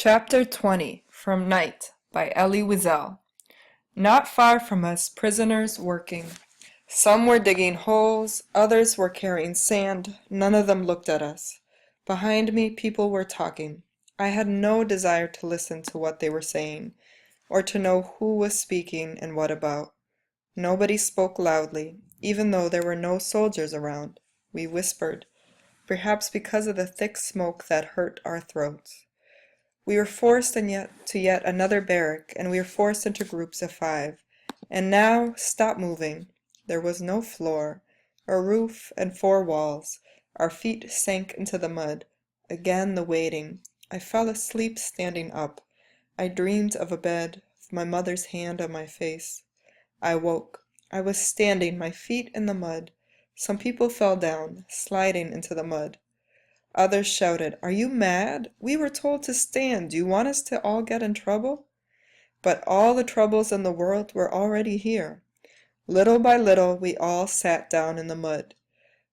Chapter 20 From Night by Elie Wiesel. Not far from us, prisoners working. Some were digging holes, others were carrying sand. None of them looked at us. Behind me, people were talking. I had no desire to listen to what they were saying, or to know who was speaking and what about. Nobody spoke loudly, even though there were no soldiers around. We whispered, perhaps because of the thick smoke that hurt our throats. We were forced to yet another barrack, and we were forced into groups of 5. And now, stop moving. There was no floor, a roof and 4 walls. Our feet sank into the mud. Again the waiting. I fell asleep standing up. I dreamed of a bed, of my mother's hand on my face. I woke. I was standing, my feet in the mud. Some people fell down, sliding into the mud. Others shouted, "Are you mad? We were told to stand. Do you want us to all get in trouble?" But all the troubles in the world were already here. Little by little, we all sat down in the mud.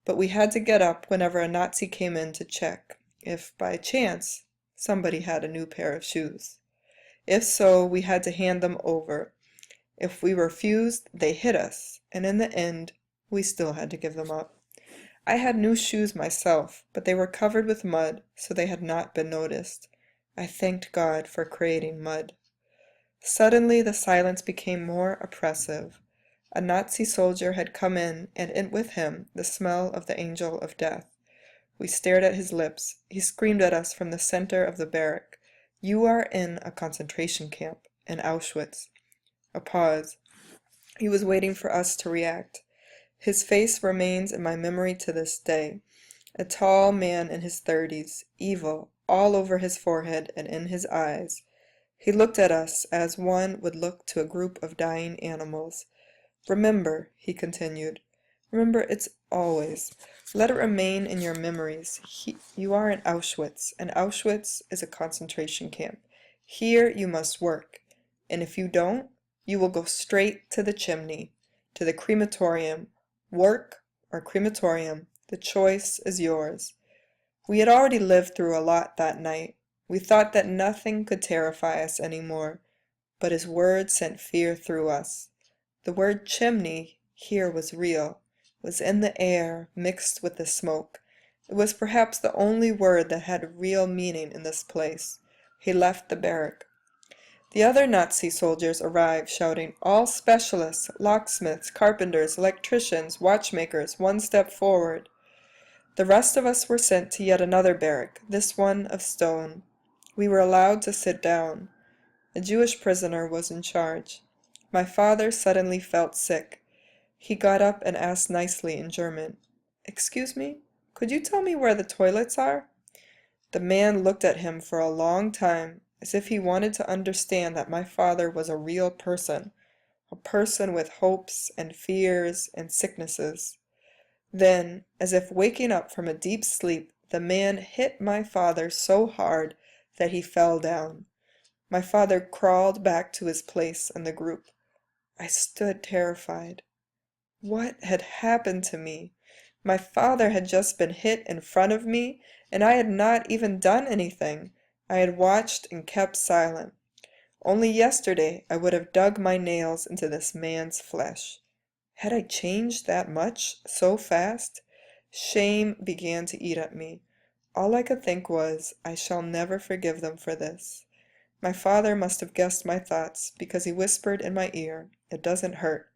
But we had to get up whenever a Nazi came in to check, if, by chance, somebody had a new pair of shoes. If so, we had to hand them over. If we refused, they hit us, and in the end, we still had to give them up. I had new shoes myself, but they were covered with mud, so they had not been noticed. I thanked God for creating mud. Suddenly the silence became more oppressive. A Nazi soldier had come in, and with him the smell of the angel of death. We stared at his lips. He screamed at us from the center of the barrack, "You are in a concentration camp, in Auschwitz." A pause. He was waiting for us to react. His face remains in my memory to this day. A tall man in his 30s, evil, all over his forehead and in his eyes. He looked at us as one would look to a group of dying animals. "Remember," he continued. "Remember it's always. Let it remain in your memories. You are in Auschwitz, and Auschwitz is a concentration camp. Here you must work, and if you don't, you will go straight to the chimney, to the crematorium. Work or crematorium, the choice is yours." We had already lived through a lot that night. We thought that nothing could terrify us anymore, but his words sent fear through us. The word chimney here was real, was in the air, mixed with the smoke. It was perhaps the only word that had real meaning in this place. He left the barrack. The other Nazi soldiers arrived, shouting, "All specialists, locksmiths, carpenters, electricians, watchmakers, one step forward." The rest of us were sent to yet another barrack, this one of stone. We were allowed to sit down. A Jewish prisoner was in charge. My father suddenly felt sick. He got up and asked nicely in German, "Excuse me, could you tell me where the toilets are?" The man looked at him for a long time, as if he wanted to understand that my father was a real person, a person with hopes and fears and sicknesses. Then, as if waking up from a deep sleep, the man hit my father so hard that he fell down. My father crawled back to his place in the group. I stood terrified. What had happened to me? My father had just been hit in front of me, and I had not even done anything. I had watched and kept silent. Only yesterday I would have dug my nails into this man's flesh. Had I changed that much, so fast? Shame began to eat at me. All I could think was, I shall never forgive them for this. My father must have guessed my thoughts, because he whispered in my ear, "It doesn't hurt."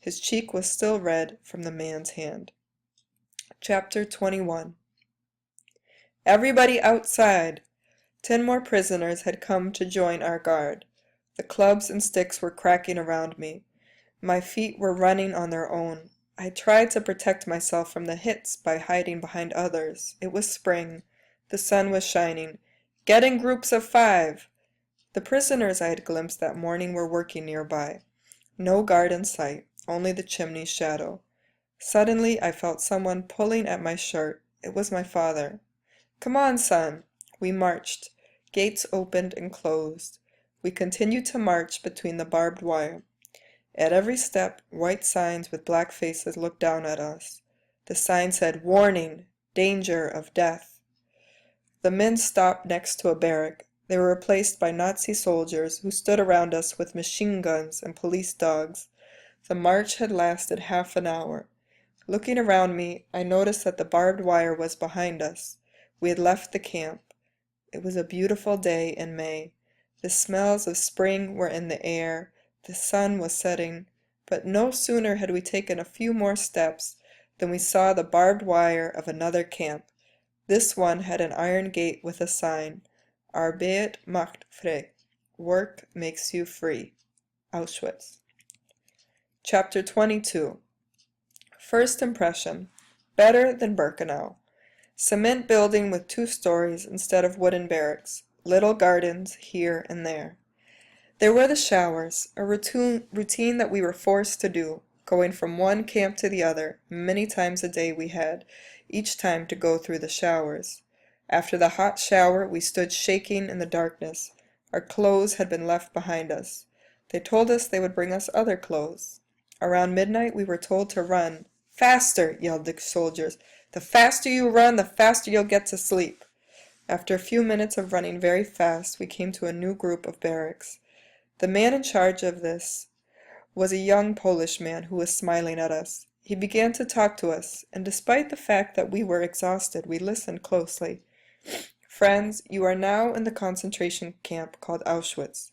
His cheek was still red from the man's hand. Chapter 21. Everybody outside! 10 more prisoners had come to join our guard. The clubs and sticks were cracking around me. My feet were running on their own. I tried to protect myself from the hits by hiding behind others. It was spring. The sun was shining. "Get in groups of 5!" The prisoners I had glimpsed that morning were working nearby. No guard in sight, only the chimney's shadow. Suddenly I felt someone pulling at my shirt. It was my father. "Come on, son!" We marched. Gates opened and closed. We continued to march between the barbed wire. At every step, white signs with black faces looked down at us. The sign said, "Warning! Danger of death!" The men stopped next to a barrack. They were replaced by Nazi soldiers who stood around us with machine guns and police dogs. The march had lasted half an hour. Looking around me, I noticed that the barbed wire was behind us. We had left the camp. It was a beautiful day in May. The smells of spring were in the air. The sun was setting. But no sooner had we taken a few more steps than we saw the barbed wire of another camp. This one had an iron gate with a sign, Arbeit macht frei. Work makes you free. Auschwitz. Chapter 22. First impression. Better than Birkenau. Cement building with 2 stories instead of wooden barracks. Little gardens here and there. There were the showers, a routine that we were forced to do, going from one camp to the other. Many times a day we had, each time to go through the showers. After the hot shower, we stood shaking in the darkness. Our clothes had been left behind us. They told us they would bring us other clothes. Around midnight, we were told to run. Faster, yelled the soldiers. The faster you run, the faster you'll get to sleep. After a few minutes of running very fast, we came to a new group of barracks. The man in charge of this was a young Polish man who was smiling at us. He began to talk to us, and despite the fact that we were exhausted, we listened closely. Friends, you are now in the concentration camp called Auschwitz.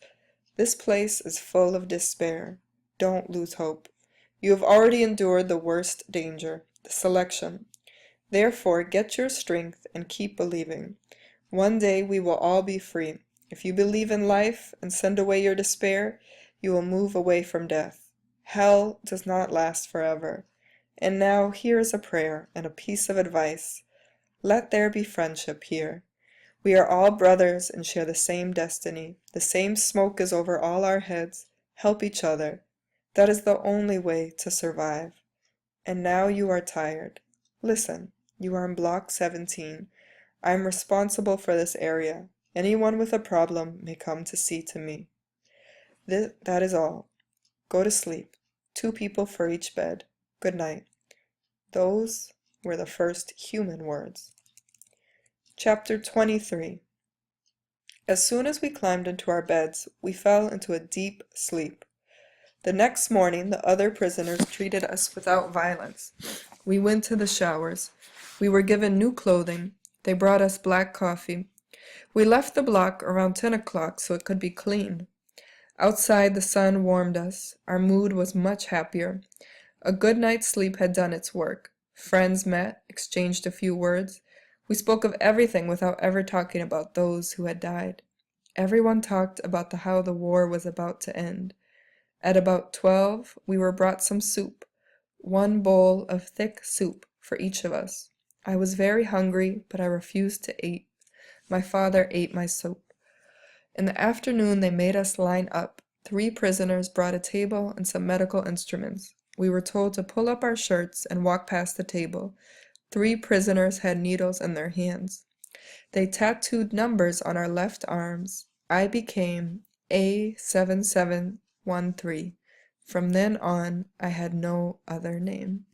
This place is full of despair. Don't lose hope. You have already endured the worst danger, the selection. Therefore, get your strength and keep believing. One day we will all be free. If you believe in life and send away your despair, you will move away from death. Hell does not last forever. And now here is a prayer and a piece of advice. Let there be friendship here. We are all brothers and share the same destiny. The same smoke is over all our heads. Help each other. That is the only way to survive. And now you are tired. Listen, you are in Block 17. I am responsible for this area. Anyone with a problem may come to see to me. That is all. Go to sleep. 2 people for each bed. Good night. Those were the first human words. Chapter 23. As soon as we climbed into our beds, we fell into a deep sleep. The next morning, the other prisoners treated us without violence. We went to the showers. We were given new clothing. They brought us black coffee. We left the block around 10 o'clock so it could be clean. Outside, the sun warmed us. Our mood was much happier. A good night's sleep had done its work. Friends met, exchanged a few words. We spoke of everything without ever talking about those who had died. Everyone talked about how the war was about to end. At about 12, we were brought some soup, 1 bowl of thick soup for each of us. I was very hungry, but I refused to eat. My father ate my soup. In the afternoon, they made us line up. 3 prisoners brought a table and some medical instruments. We were told to pull up our shirts and walk past the table. 3 prisoners had needles in their hands. They tattooed numbers on our left arms. I became A7713. From then on, I had no other name.